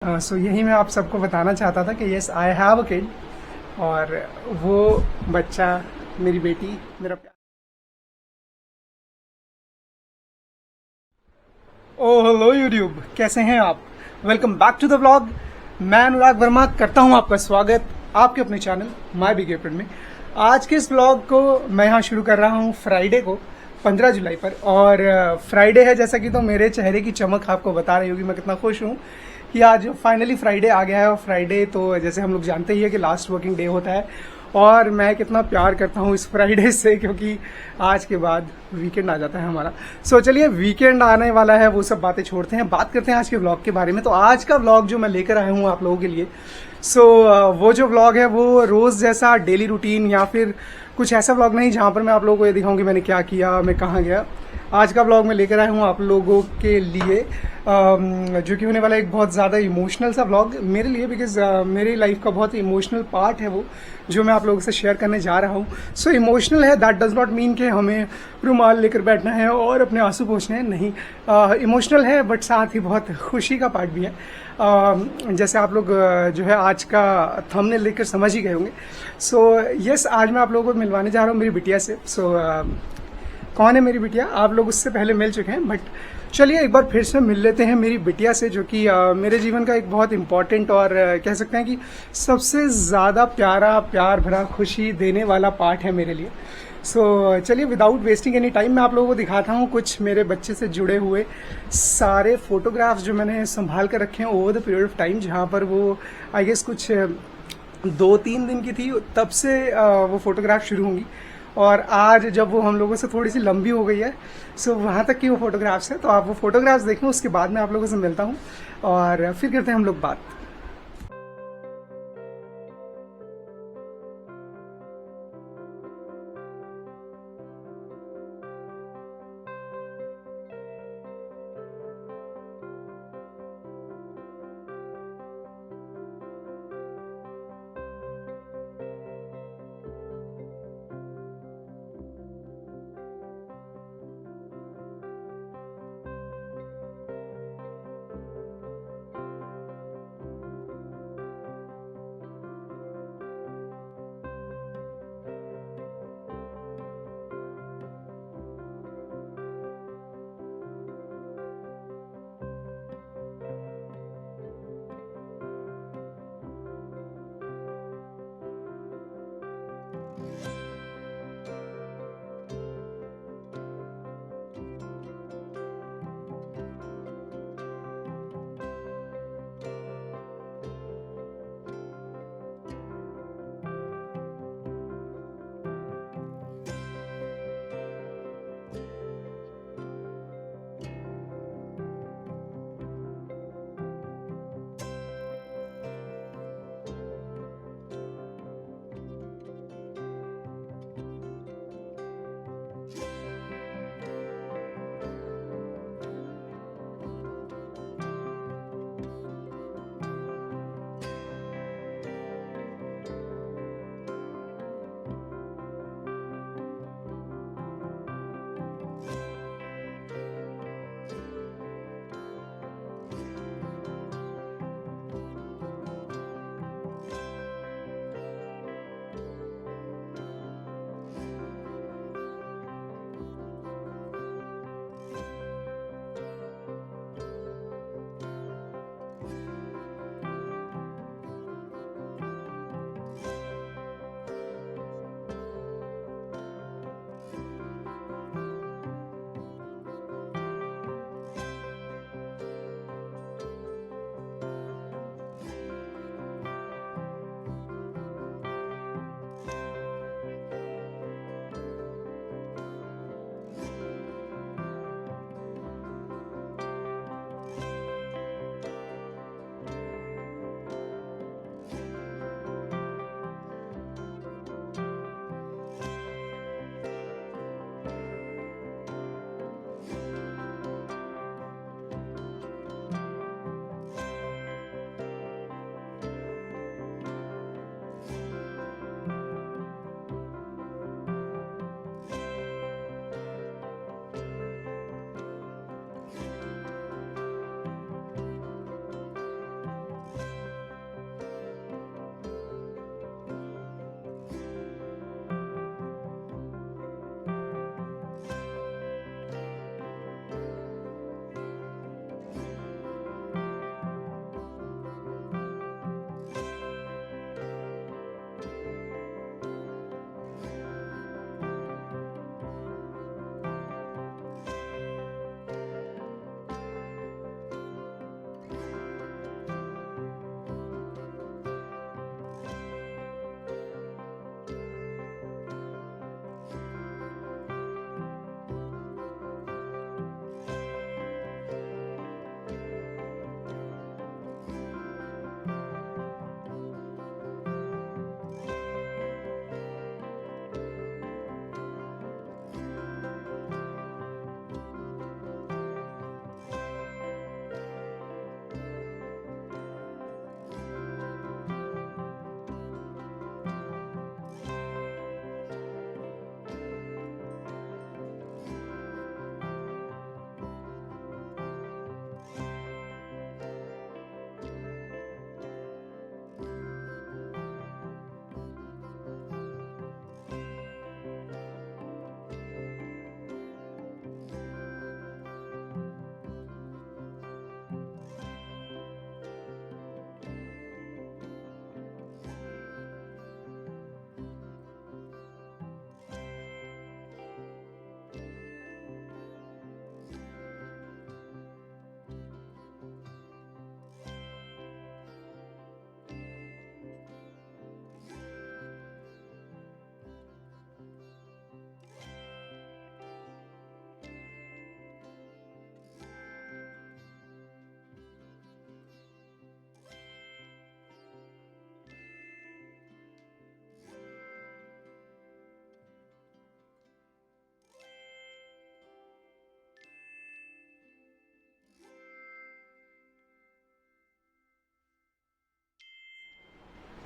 सो यही मैं आप सबको बताना चाहता था कि yes I have a kid. और वो बच्चा मेरी बेटी मेरा प्यार। ओ हेलो यूट्यूब, कैसे हैं आप? Welcome back to the vlog. मैं अनुराग वर्मा करता हूं आपका स्वागत आपके अपने चैनल माय बिग एप्रिल में। आज के इस व्लॉग को मैं यहाँ शुरू कर रहा हूँ फ्राइडे को, 15 जुलाई पर। और फ्राइडे है जैसा कि, तो मेरे चेहरे की चमक आपको बता रही होगी मैं कितना खुश हूँ कि आज फाइनली फ्राइडे आ गया है। और फ्राइडे तो जैसे हम लोग जानते ही है कि लास्ट वर्किंग डे होता है। और मैं कितना प्यार करता हूँ इस फ्राइडे से, क्योंकि आज के बाद वीकेंड आ जाता है हमारा। सो चलिए, वीकेंड आने वाला है, वो सब बातें छोड़ते हैं, बात करते हैं आज के व्लॉग के बारे में। तो आज का व्लॉग जो मैं लेकर आया हूँ आप लोगों के लिए, सो वो जो व्लॉग है वो रोज जैसा डेली रूटीन या फिर कुछ ऐसा व्लॉग नहीं जहां पर मैं आप लोगों को ये दिखाऊं कि मैंने क्या किया, मैं कहाँ गया। आज का व्लॉग मैं लेकर आया हूँ आप लोगों के लिए, जो कि होने वाला एक बहुत ज़्यादा इमोशनल सा व्लॉग मेरे लिए, बिकॉज मेरी लाइफ का बहुत इमोशनल पार्ट है वो, जो मैं आप लोगों से शेयर करने जा रहा हूँ। सो इमोशनल है, दैट डज नॉट मीन कि हमें रुमाल लेकर बैठना है और अपने आंसू पोंछने हैं, नहीं। इमोशनल है बट साथ ही बहुत खुशी का पार्ट भी है। जैसे आप लोग जो है आज का थंबनेल लेकर समझ ही गए होंगे। सो यस, आज मैं आप लोगों को मिलवाने जा रहा हूँ मेरी बिटिया से। सो कौन है मेरी बिटिया? आप लोग उससे पहले मिल चुके हैं, बट चलिए एक बार फिर से मिल लेते हैं मेरी बिटिया से, जो कि मेरे जीवन का एक बहुत इंपॉर्टेंट और कह सकते हैं कि सबसे ज़्यादा प्यारा, प्यार भरा, खुशी देने वाला पार्ट है मेरे लिए। सो चलिए, विदाउट वेस्टिंग एनी टाइम मैं आप लोगों को दिखाता हूँ कुछ मेरे बच्चे से जुड़े हुए सारे फोटोग्राफ्स जो मैंने संभाल कर रखे हैं over the period of time, जहाँ पर वो आई गेस कुछ 2-3 दिन की थी, तब से वो फोटोग्राफ शुरू होंगी। और आज जब वो हम लोगों से थोड़ी सी लंबी हो गई है, सो वहाँ तक की वो फोटोग्राफ्स है। तो आप वो फोटोग्राफ्स देखें, उसके बाद मैं आप लोगों से मिलता हूँ और फिर करते हैं हम लोग बात।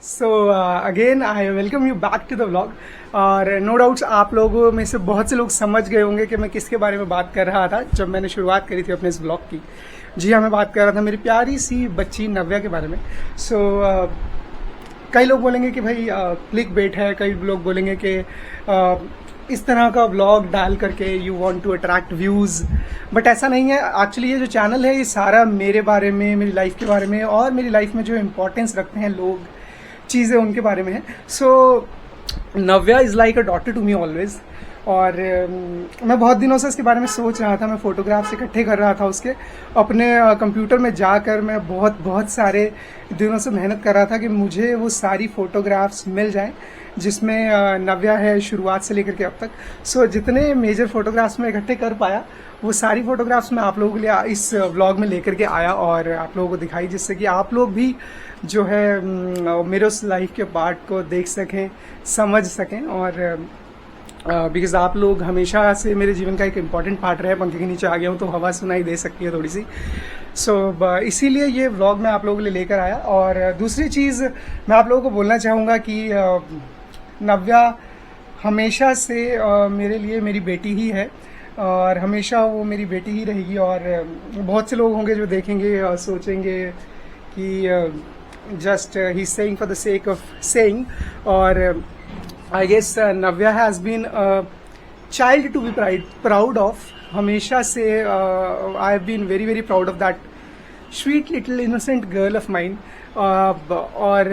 So again I welcome you back to the vlog. और नो डाउट्स आप लोगों में से बहुत से लोग समझ गए होंगे कि मैं किसके बारे में बात कर रहा था जब मैंने शुरुआत करी थी अपने इस व्लॉग की। जी हाँ, मैं बात कर रहा था मेरी प्यारी सी बच्ची नव्या के बारे में। सो कई लोग बोलेंगे कि भाई क्लिक बेट है, कई लोग बोलेंगे कि इस तरह का व्लॉग डाल करके you want to attract views, but ऐसा नहीं है। एक्चुअली ये जो चैनल है ये सारा मेरे बारे में, मेरी लाइफ के बारे में और मेरी लाइफ में जो इम्पोर्टेंस रखते हैं लोग, चीज़ें उनके बारे में है। So Navya is like a daughter to me always. और मैं बहुत दिनों से इसके बारे में सोच रहा था, मैं फोटोग्राफ्स इकट्ठे कर रहा था उसके अपने कंप्यूटर में जाकर। मैं बहुत सारे दिनों से मेहनत कर रहा था कि मुझे वो सारी फोटोग्राफ्स मिल जाएं जिसमें नव्या है शुरुआत से लेकर के अब तक। सो जितने मेजर फोटोग्राफ्स मैं इकट्ठे कर पाया वो सारी फोटोग्राफ्स मैं आप लोगों के लिए इस व्लॉग में लेकर के आया और आप लोगों को दिखाई, जिससे कि आप लोग भी जो है मेरे उस लाइफ के पार्ट को देख सकें, समझ सकें। और बिकॉज आप लोग हमेशा से मेरे जीवन का एक इम्पॉर्टेंट पार्ट रहे। पंखे के नीचे आ गया हूँ तो हवा सुनाई दे सकती है थोड़ी सी। सो इसीलिए ये व्लॉग मैं आप लोगों के लिए लेकर आया। और दूसरी चीज़ मैं आप लोगों को बोलना चाहूँगा कि नव्या हमेशा से मेरे लिए मेरी बेटी ही है और हमेशा वो मेरी बेटी ही रहेगी। और बहुत से लोग होंगे जो देखेंगे और सोचेंगे कि जस्ट ही saying for the sake of saying. और I guess Navya has been child to be proud of. हमेशा से I have been very very proud of that sweet little innocent girl of mind. और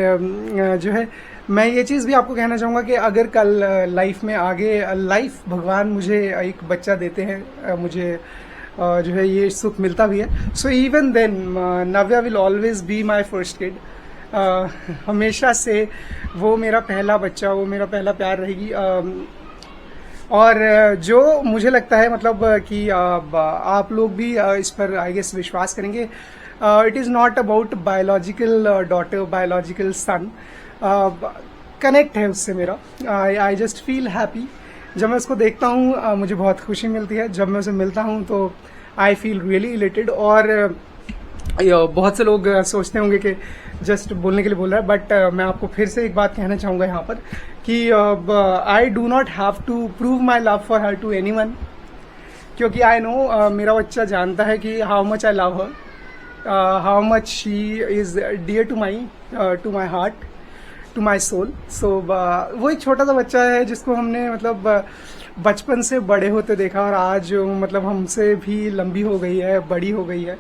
जो है मैं ये चीज़ भी आपको कहना चाहूँगा कि अगर कल लाइफ में आगे लाइफ भगवान मुझे एक बच्चा देते हैं, मुझे जो है ये सुख मिलता भी है, so even then Navya will always be my first kid. हमेशा से वो मेरा पहला बच्चा, वो मेरा पहला प्यार रहेगी। और जो मुझे लगता है मतलब कि आप लोग भी इस पर आई गेस विश्वास करेंगे, it is not about biological daughter, biological son. Connect है उससे मेरा। आई जस्ट फील हैप्पी जब मैं उसको देखता हूँ, मुझे बहुत खुशी मिलती है। जब मैं उसे मिलता हूँ तो आई फील रियली इलेटेड। और बहुत से लोग सोचते होंगे कि जस्ट बोलने के लिए बोल रहा है, बट मैं आपको फिर से एक बात कहना चाहूँगा यहाँ पर कि I do not have to prove my love for her to एनी वन, क्योंकि आई नो मेरा बच्चा जानता है कि how much I love her, how much she is dear to my heart, to my soul. So वो एक छोटा सा बच्चा है जिसको हमने मतलब बचपन से बड़े होते देखा और आज मतलब हमसे भी लंबी हो गई है, बड़ी हो गई है।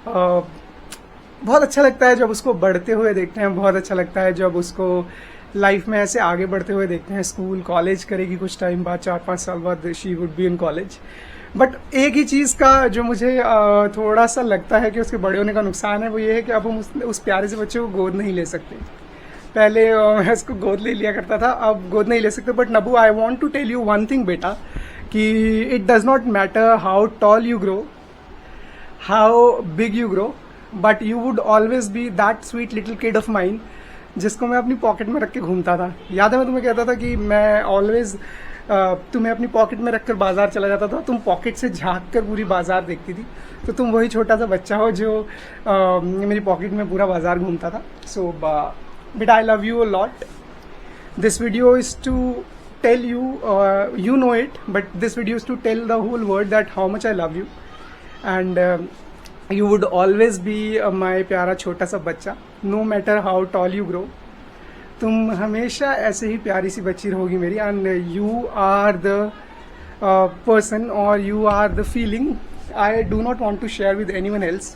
बहुत अच्छा लगता है जब उसको बढ़ते हुए देखते हैं, बहुत अच्छा लगता है जब उसको लाइफ में ऐसे आगे बढ़ते हुए देखते हैं। स्कूल कॉलेज करेगी कुछ टाइम बाद, 4-5 साल बाद she would be in college. But एक ही चीज़ का जो मुझे थोड़ा सा लगता है कि उसके बड़े होने का नुकसान है, वो ये है कि अब हम उस प्यारे से बच्चे को गोद नहीं ले सकते। पहले मैं उसको गोद ले लिया करता था, अब गोद नहीं ले सकते। But Nabu, I want to tell you one thing बेटा, कि it does not matter how tall you grow, how big you grow, but you would always be that sweet little kid of mine जिसको मैं अपनी pocket में रख के घूमता था। याद है मैं तुम्हें कहता था कि मैं ऑलवेज तुम्हें अपनी पॉकेट में रखकर बाजार चला जाता था, तुम पॉकेट से झांक कर पूरी बाजार देखती थी। तो तुम वही छोटा सा बच्चा हो जो मेरी पॉकेट में पूरा बाजार घूमता था। So but I love you a lot. This video is to tell you, you know it, but this video is to tell the whole world that how much I love you, and you would always be my प्यारा छोटा सा बच्चा, no matter how tall you grow। तुम हमेशा ऐसे ही प्यारी सी बच्ची रहोगी मेरी, and you are the person or you are the feeling I do not want to share with anyone else।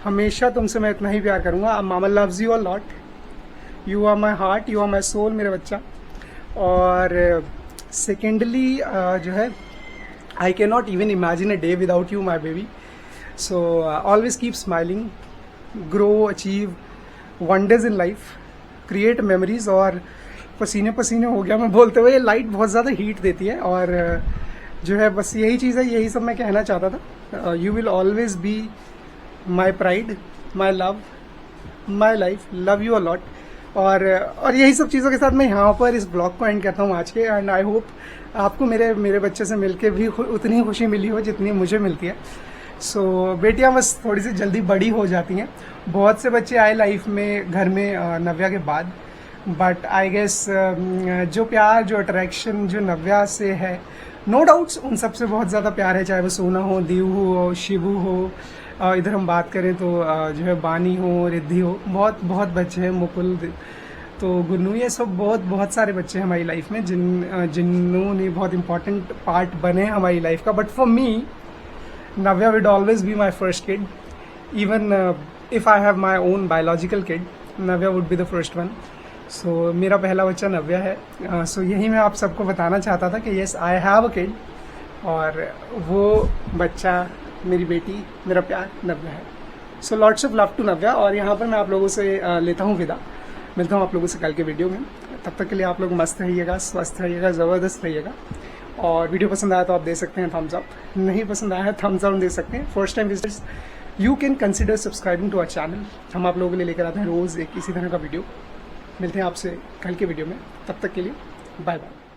हमेशा तुमसे मैं इतना ही प्यार करूँगा। मामा loves you a lot, you are my heart, you are my soul मेरे बच्चा। और secondly जो है I can not even imagine a day without you my baby. So always keep smiling, grow, achieve wonders in life, create memories. और पसीने पसीने हो गया मैं बोलते हुए, ये लाइट बहुत ज़्यादा हीट देती है। और जो है बस यही चीज़ है, यही सब मैं कहना चाहता था। You will always be my pride, my love, my life, love you a lot. और यही सब चीज़ों के साथ मैं यहाँ पर इस ब्लॉग को एंड करता हूँ आज के। एंड आई होप आपको मेरे बच्चे से मिलके भी उतनी खुशी मिली हो जितनी मुझे मिलती है। सो बेटियां बस थोड़ी सी जल्दी बड़ी हो जाती हैं। बहुत से बच्चे आए लाइफ में घर में नव्या के बाद, बट आई गेस जो प्यार, जो अट्रैक्शन जो नव्या से है, नो डाउट्स उन सबसे बहुत ज़्यादा प्यार है, चाहे वो सोना हो, दीव हो, शिवू हो, इधर हम बात करें तो जो है बानी हो, रिद्धि हो, बहुत बहुत बच्चे हैं, मुकुल, तो गुन्नू, ये सब बहुत सारे बच्चे हैं हमारी लाइफ में जिन्होंने बहुत इंपॉर्टेंट पार्ट बने हमारी लाइफ का। But for me Navya would always be my first kid. Even if I have my own biological kid, Navya would be the first one. So मेरा पहला बच्चा नव्या है। So यही मैं आप सबको बताना चाहता था कि yes, I have a kid, और वो बच्चा मेरी बेटी, मेरा प्यार नव्या है। So lots of love to नव्या। और यहाँ पर मैं आप लोगों से लेता हूँ विदा। मिलता हूँ आप लोगों से कल के वीडियो में। तब तक के लिए आप लोग मस्त रहिएगा, स्वस्थ रहिएगा, ज़बरदस्त रहिएगा। और वीडियो पसंद आया तो आप दे सकते हैं थम्स अप, नहीं पसंद आया है थम्स डाउन दे सकते हैं। First time visitors, you can consider subscribing to our channel. हम आप लोगों के लिए लेकर आते हैं रोज़ एक इसी तरह का वीडियो। मिलते हैं आपसे कल के वीडियो में, तब तक के लिए बाय बाय।